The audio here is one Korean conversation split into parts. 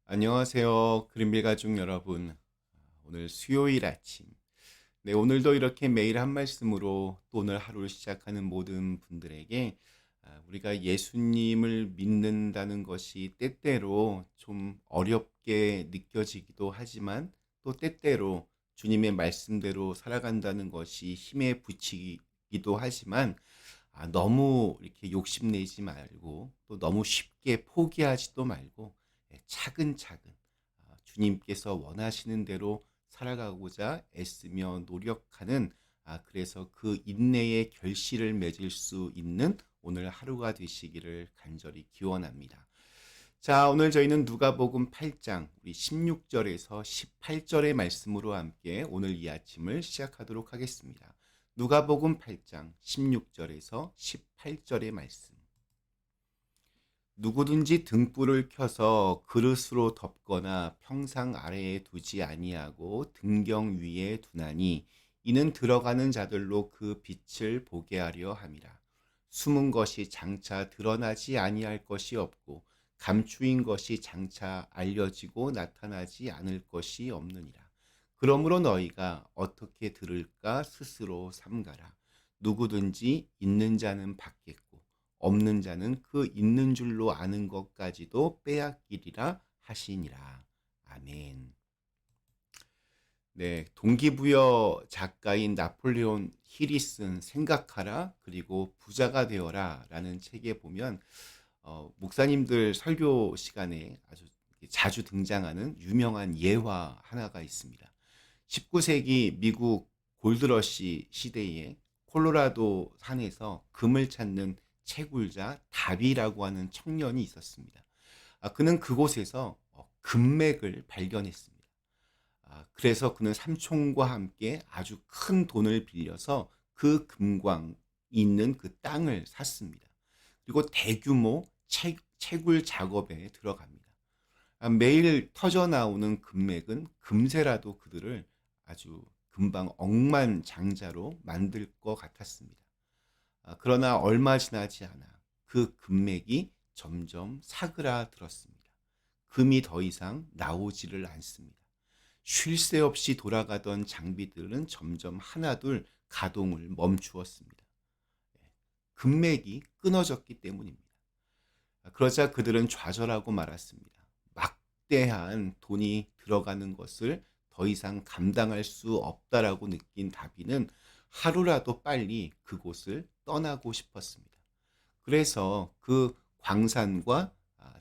안녕하세요. 그린빌 가족 여러분. 오늘 수요일 아침. 네, 오늘도 이렇게 매일 한 말씀으로 또 오늘 하루를 시작하는 모든 분들에게 우리가 예수님을 믿는다는 것이 때때로 좀 어렵게 느껴지기도 하지만 또 때때로 주님의 말씀대로 살아간다는 것이 힘에 부치기도 하지만 너무 이렇게 욕심내지 말고 또 너무 쉽게 포기하지도 말고 차근차근 주님께서 원하시는 대로 살아가고자 애쓰며 노력하는 그래서 그 인내의 결실을 맺을 수 있는 오늘 하루가 되시기를 간절히 기원합니다. 자, 오늘 저희는 누가복음 8장 우리 16절에서 18절의 말씀으로 함께 오늘 이 아침을 시작하도록 하겠습니다. 누가복음 8장 16절에서 18절의 말씀. 누구든지 등불을 켜서 그릇으로 덮거나 평상 아래에 두지 아니하고 등경 위에 두나니 이는 들어가는 자들로 그 빛을 보게 하려 함이라. 숨은 것이 장차 드러나지 아니할 것이 없고 감추인 것이 장차 알려지고 나타나지 않을 것이 없느니라. 그러므로 너희가 어떻게 들을까 스스로 삼가라. 누구든지 있는 자는 받겠고 없는 자는 그 있는 줄로 아는 것까지도 빼앗기리라 하시니라. 아멘. 네, 동기부여 작가인 나폴레온 힐이 쓴 생각하라 그리고 부자가 되어라 라는 책에 보면 목사님들 설교 시간에 아주 자주 등장하는 유명한 예화 하나가 있습니다. 19세기 미국 골드러시 시대에 콜로라도 산에서 금을 찾는 채굴자 다비라고 하는 청년이 있었습니다. 그는 그곳에서 금맥을 발견했습니다. 그래서 그는 삼촌과 함께 아주 큰 돈을 빌려서 그 금광이 있는 그 땅을 샀습니다. 그리고 대규모 채굴 작업에 들어갑니다. 매일 터져 나오는 금맥은 금세라도 그들을 아주 금방 억만장자로 만들 것 같았습니다. 그러나 얼마 지나지 않아 그 금맥이 점점 사그라들었습니다. 금이 더 이상 나오지를 않습니다. 쉴 새 없이 돌아가던 장비들은 점점 하나둘 가동을 멈추었습니다. 금맥이 끊어졌기 때문입니다. 그러자 그들은 좌절하고 말았습니다. 막대한 돈이 들어가는 것을 더 이상 감당할 수 없다라고 느낀 다비는 하루라도 빨리 그곳을 떠나고 싶었습니다. 그래서 그 광산과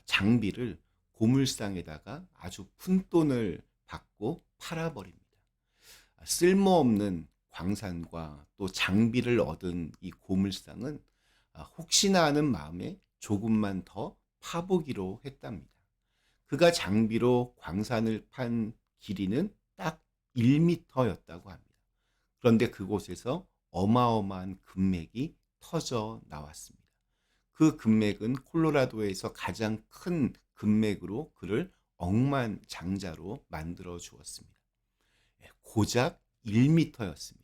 장비를 고물상에다가 아주 푼돈을 받고 팔아버립니다. 쓸모없는 광산과 또 장비를 얻은 이 고물상은 혹시나 하는 마음에 조금만 더 파보기로 했답니다. 그가 장비로 광산을 판 길이는 딱 1m였다고 합니다. 그런데 그곳에서 어마어마한 금맥이 터져 나왔습니다. 그 금맥은 콜로라도에서 가장 큰 금맥으로 그를 억만장자로 만들어 주었습니다. 고작 1m였습니다.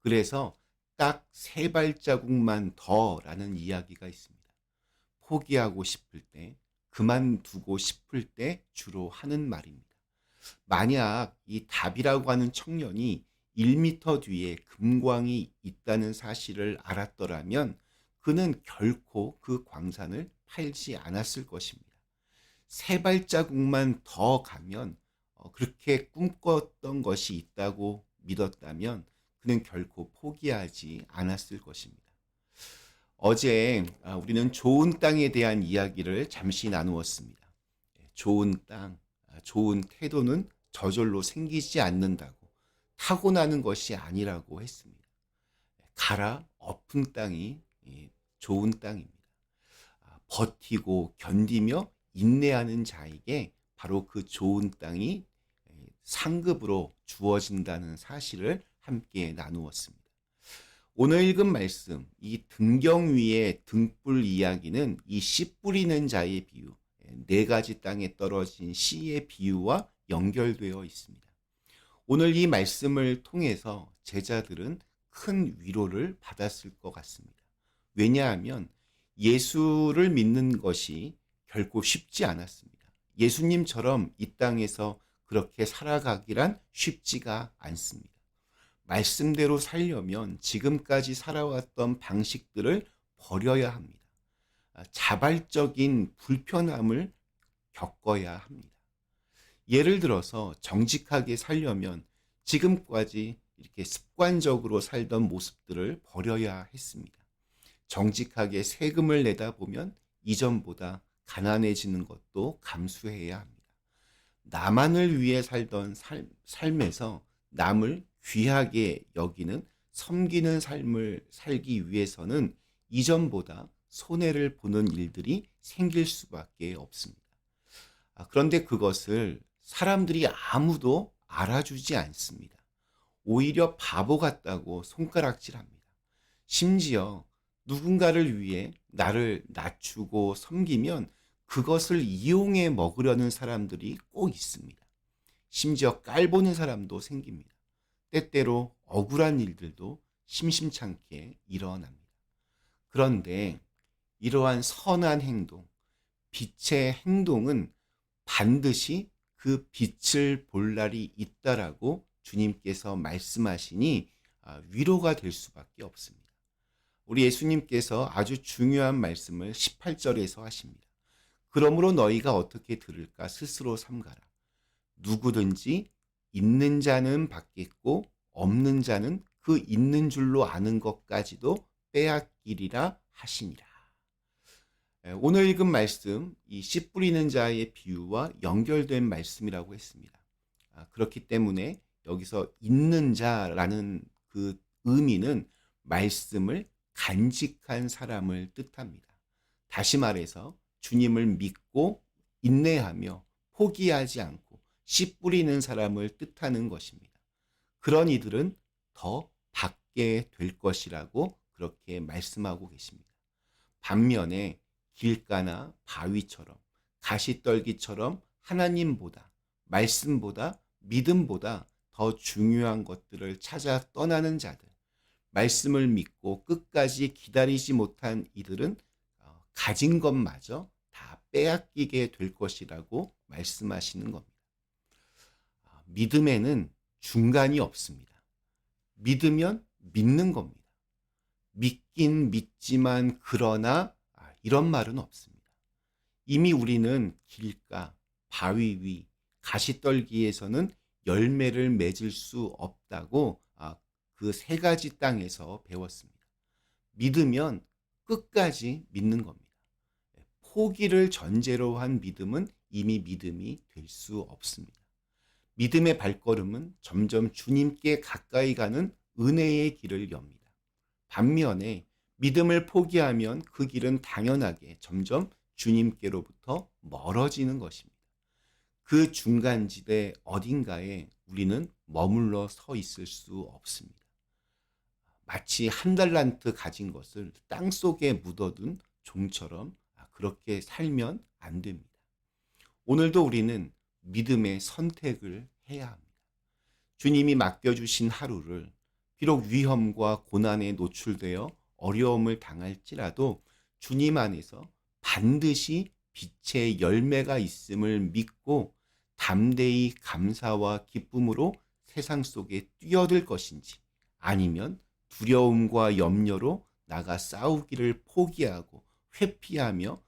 그래서 딱 3발자국만 더라는 이야기가 있습니다. 포기하고 싶을 때, 그만두고 싶을 때 주로 하는 말입니다. 만약 이 답이라고 하는 청년이 1m 뒤에 금광이 있다는 사실을 알았더라면 그는 결코 그 광산을 팔지 않았을 것입니다. 3발자국만 더 가면 그렇게 꿈꿨던 것이 있다고 믿었다면 그는 결코 포기하지 않았을 것입니다. 어제 우리는 좋은 땅에 대한 이야기를 잠시 나누었습니다. 좋은 땅, 좋은 태도는 저절로 생기지 않는다고, 타고나는 것이 아니라고 했습니다. 가라 엎은 땅이 좋은 땅입니다. 버티고 견디며 인내하는 자에게 바로 그 좋은 땅이 상급으로 주어진다는 사실을 함께 나누었습니다. 오늘 읽은 말씀, 이 등경 위의 등불 이야기는 이 씨 뿌리는 자의 비유, 4가지 땅에 떨어진 씨의 비유와 연결되어 있습니다. 오늘 이 말씀을 통해서 제자들은 큰 위로를 받았을 것 같습니다. 왜냐하면 예수를 믿는 것이 결코 쉽지 않았습니다. 예수님처럼 이 땅에서 그렇게 살아가기란 쉽지가 않습니다. 말씀대로 살려면 지금까지 살아왔던 방식들을 버려야 합니다. 자발적인 불편함을 겪어야 합니다. 예를 들어서 정직하게 살려면 지금까지 이렇게 습관적으로 살던 모습들을 버려야 했습니다. 정직하게 세금을 내다 보면 이전보다 가난해지는 것도 감수해야 합니다. 나만을 위해 살던 삶에서 남을 귀하게 여기는 섬기는 삶을 살기 위해서는 이전보다 손해를 보는 일들이 생길 수밖에 없습니다. 그런데 그것을 사람들이 아무도 알아주지 않습니다. 오히려 바보 같다고 손가락질합니다. 심지어 누군가를 위해 나를 낮추고 섬기면 그것을 이용해 먹으려는 사람들이 꼭 있습니다. 심지어 깔보는 사람도 생깁니다. 때때로 억울한 일들도 심심찮게 일어납니다. 그런데 이러한 선한 행동, 빛의 행동은 반드시 그 빛을 볼 날이 있다라고 주님께서 말씀하시니 위로가 될 수밖에 없습니다. 우리 예수님께서 아주 중요한 말씀을 18절에서 하십니다. 그러므로 너희가 어떻게 들을까 스스로 삼가라. 누구든지 있는 자는 받겠고 없는 자는 그 있는 줄로 아는 것까지도 빼앗기리라 하시니라. 오늘 읽은 말씀, 이 씨 뿌리는 자의 비유와 연결된 말씀이라고 했습니다. 그렇기 때문에 여기서 있는 자라는 그 의미는 말씀을 간직한 사람을 뜻합니다. 다시 말해서 주님을 믿고 인내하며 포기하지 않고 씨 뿌리는 사람을 뜻하는 것입니다. 그런 이들은 더 받게 될 것이라고 그렇게 말씀하고 계십니다. 반면에 길가나 바위처럼 가시떨기처럼 하나님보다 말씀보다 믿음보다 더 중요한 것들을 찾아 떠나는 자들, 말씀을 믿고 끝까지 기다리지 못한 이들은 가진 것마저 다 빼앗기게 될 것이라고 말씀하시는 겁니다. 믿음에는 중간이 없습니다. 믿으면 믿는 겁니다. 믿긴 믿지만 그러나 이런 말은 없습니다. 이미 우리는 길가, 바위 위, 가시떨기에서는 열매를 맺을 수 없다고 그 세 가지 땅에서 배웠습니다. 믿으면 끝까지 믿는 겁니다. 포기를 전제로 한 믿음은 이미 믿음이 될 수 없습니다. 믿음의 발걸음은 점점 주님께 가까이 가는 은혜의 길을 엽니다. 반면에 믿음을 포기하면 그 길은 당연하게 점점 주님께로부터 멀어지는 것입니다. 그 중간지대 어딘가에 우리는 머물러 서 있을 수 없습니다. 마치 한 달란트 가진 것을 땅속에 묻어둔 종처럼 그렇게 살면 안 됩니다. 오늘도 우리는 믿음의 선택을 해야 합니다. 주님이 맡겨주신 하루를 비록 위험과 고난에 노출되어 어려움을 당할지라도 주님 안에서 반드시 빛의 열매가 있음을 믿고 담대히 감사와 기쁨으로 세상 속에 뛰어들 것인지 아니면 두려움과 염려로 나가 싸우기를 포기하고 회피하며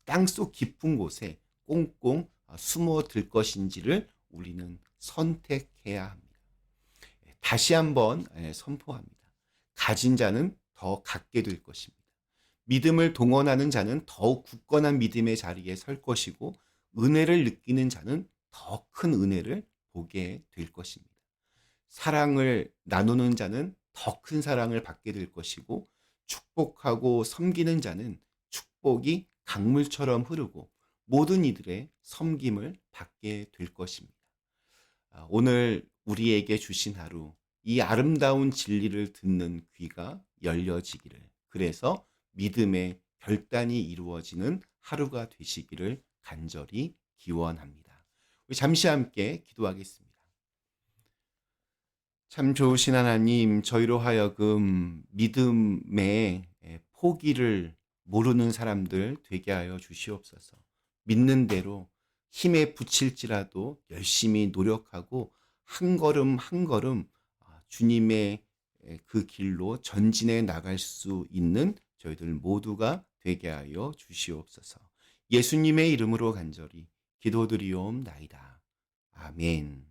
땅속 깊은 곳에 꽁꽁 숨어들 것인지를 우리는 선택해야 합니다. 다시 한번 선포합니다. 가진 자는 더 갖게 될 것입니다. 믿음을 동원하는 자는 더욱 굳건한 믿음의 자리에 설 것이고 은혜를 느끼는 자는 더 큰 은혜를 보게 될 것입니다. 사랑을 나누는 자는 더 큰 사랑을 받게 될 것이고 축복하고 섬기는 자는 축복이 강물처럼 흐르고 모든 이들의 섬김을 받게 될 것입니다. 오늘 우리에게 주신 하루, 이 아름다운 진리를 듣는 귀가 열려지기를, 그래서 믿음의 결단이 이루어지는 하루가 되시기를 간절히 기원합니다. 우리 잠시 함께 기도하겠습니다. 참 좋으신 하나님, 저희로 하여금 믿음의 포기를 모르는 사람들 되게 하여 주시옵소서. 믿는 대로 힘에 부칠지라도 열심히 노력하고 한 걸음 한 걸음 주님의 그 길로 전진해 나갈 수 있는 저희들 모두가 되게 하여 주시옵소서. 예수님의 이름으로 간절히 기도드리옵나이다. 아멘.